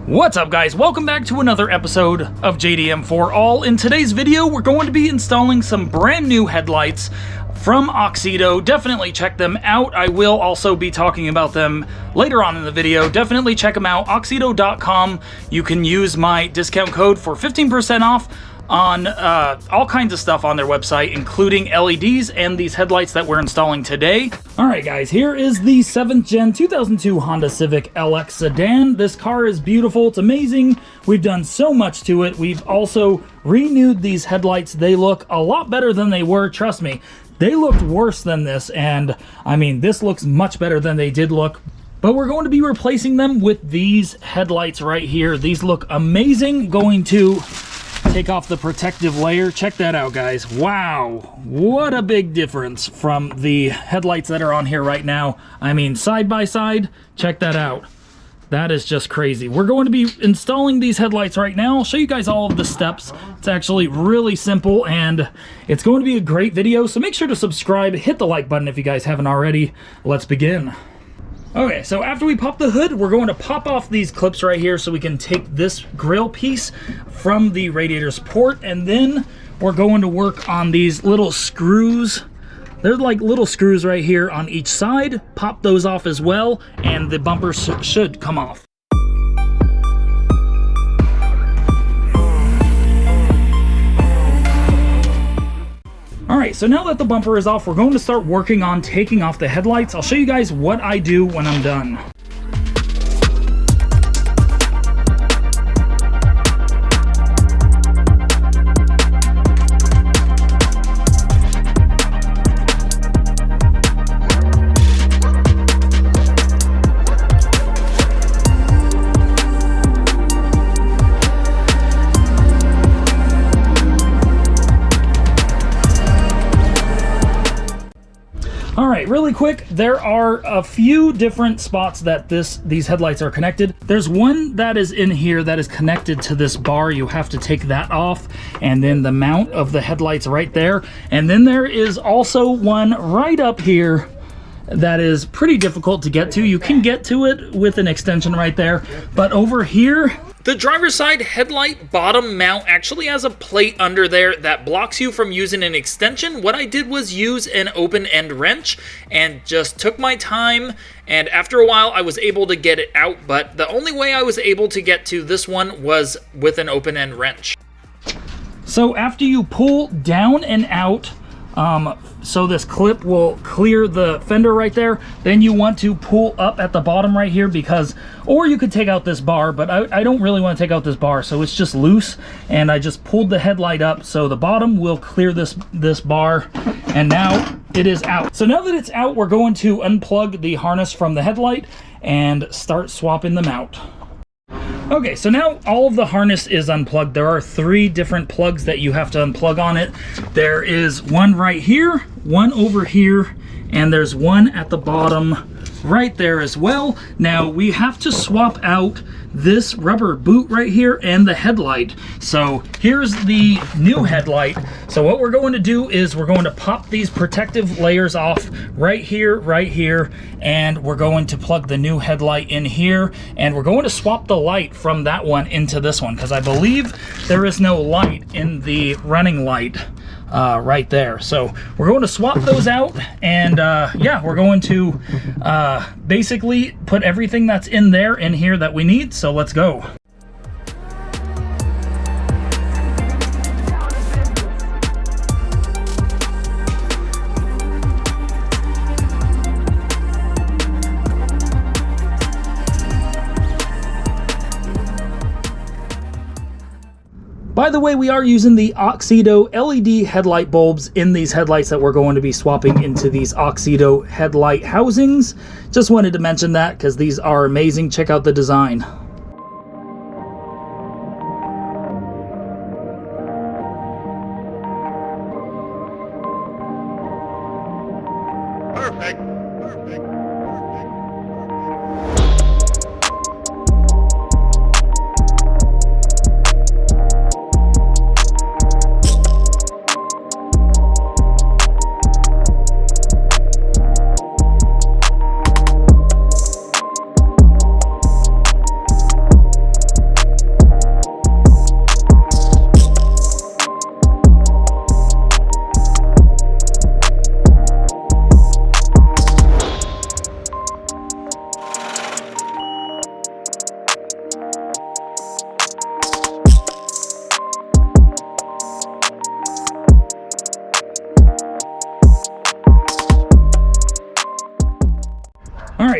What's up, guys? Welcome back to another episode of JDM for All. In today's video, we're going to be installing some brand new headlights from Oxido. Definitely check them out. I will also be talking about them later on in the video. Definitely check them out, oxido.com. You can use my discount code for 15% off on all kinds of stuff on their website, including LEDs and these headlights that we're installing today. Alright guys, here is the 7th gen 2002 Honda Civic LX sedan. This car is beautiful, it's amazing. We've done so much to it. We've also renewed these headlights. They look a lot better than they were, trust me. They looked worse than this, and I mean, this looks much better than they did look. But we're going to be replacing them with these headlights right here. These look amazing. Going to take off the protective layer. Check that out, guys. Wow, what a big difference from the headlights that are on here right now. I mean, side by side, check that out. That is just crazy. We're going to be installing these headlights right now. I'll show you guys all of the steps. It's actually really simple, and it's going to be a great video, so make sure to subscribe, hit the like button if you guys haven't already. Let's begin. Okay, so after we pop the hood, we're going to pop off these clips right here so we can take this grill piece from the radiator's port, and then we're going to work on these little screws. They're like little screws right here on each side. Pop those off as well, and the bumper should come off. Alright, so now that the bumper is off, we're going to start working on taking off the headlights. I'll show you guys what I do when I'm done. Alright, really quick, there are a few different spots that these headlights are connected. There's one that is in here that is connected to this bar. You have to take that off, and then the mount of the headlights right there. And then there is also one right up here that is pretty difficult to get to. You can get to it with an extension right there, but over here, the driver's side headlight bottom mount actually has a plate under there that blocks you from using an extension. What I did was use an open end wrench and just took my time, and after a while I was able to get it out, but the only way I was able to get to this one was with an open end wrench. So after you pull down and out, so this clip will clear the fender right there, then you want to pull up at the bottom right here, because, or you could take out this bar, but I don't really want to take out this bar, so it's just loose, and I just pulled the headlight up so the bottom will clear this bar, and now it is out. So now that it's out, we're going to unplug the harness from the headlight and start swapping them out. Okay, so now all of the harness is unplugged. There are 3 different plugs that you have to unplug on it. There is one right here, one over here, and there's one at the bottom right there as well. Now we have to swap out this rubber boot right here and the headlight. So here's the new headlight. So what we're going to do is we're going to pop these protective layers off right here, and we're going to plug the new headlight in here, and we're going to swap the light from that one into this one, because I believe there is no light in the running light right there. So we're going to swap those out, and yeah, we're going to basically put everything that's in there in here that we need. So let's go. By the way, we are using the Oxido LED headlight bulbs in these headlights that we're going to be swapping into these Oxido headlight housings. Just wanted to mention that because these are amazing. Check out the design. Perfect.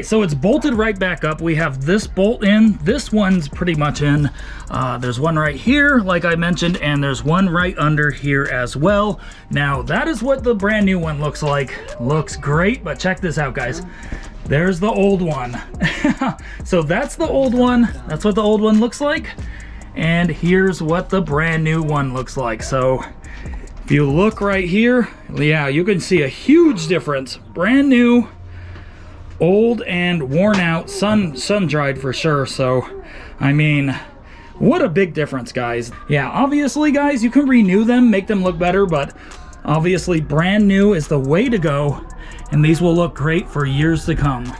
so it's bolted right back up. We have this bolt in. This one's pretty much in. There's one right here, like I mentioned, and there's one right under here as well. Now, that is what the brand new one looks like. Looks great, but check this out, guys. There's the old one. So that's the old one. That's what the old one looks like. And here's what the brand new one looks like. So if you look right here, yeah, you can see a huge difference. Brand new, old and worn out, sun dried for sure. So I mean, what a big difference, guys. Yeah, obviously, guys, you can renew them, make them look better, but obviously brand new is the way to go, and these will look great for years to come.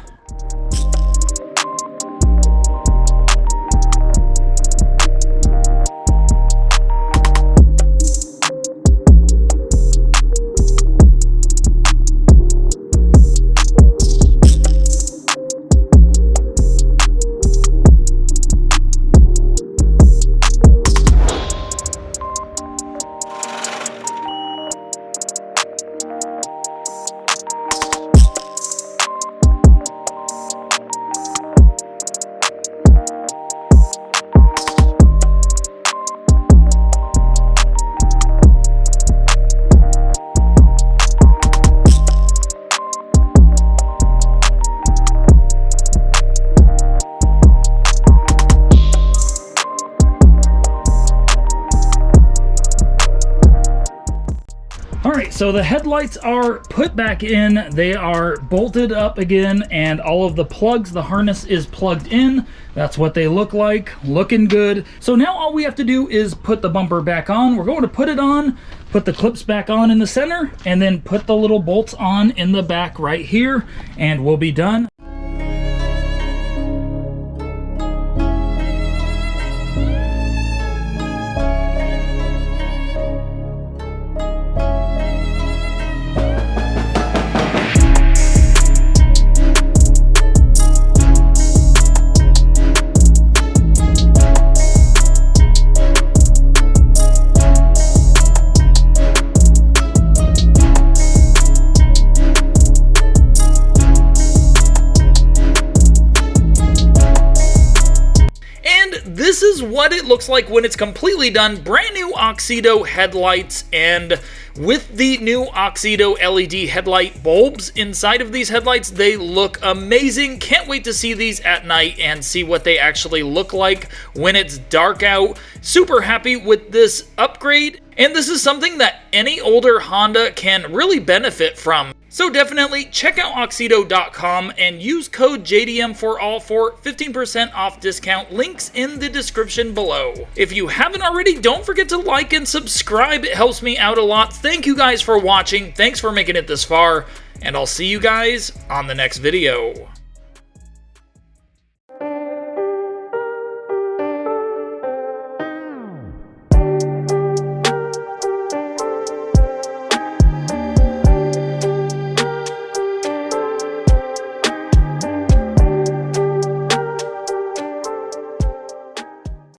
Alright, so the headlights are put back in, they are bolted up again, and all of the plugs, the harness is plugged in. That's what they look like, looking good. So now all we have to do is put the bumper back on. We're going to put it on, put the clips back on in the center, and then put the little bolts on in the back right here, and we'll be done. This is what it looks like when it's completely done. Brand new Oxido headlights, and with the new Oxido LED headlight bulbs inside of these headlights, they look amazing. Can't wait to see these at night and see what they actually look like when it's dark out. Super happy with this upgrade, and this is something that any older Honda can really benefit from. So definitely check out Oxido.com and use code JDM4ALL for 15% off discount. Links in the description below. If you haven't already, don't forget to like and subscribe. It helps me out a lot. Thank you guys for watching. Thanks for making it this far, and I'll see you guys on the next video.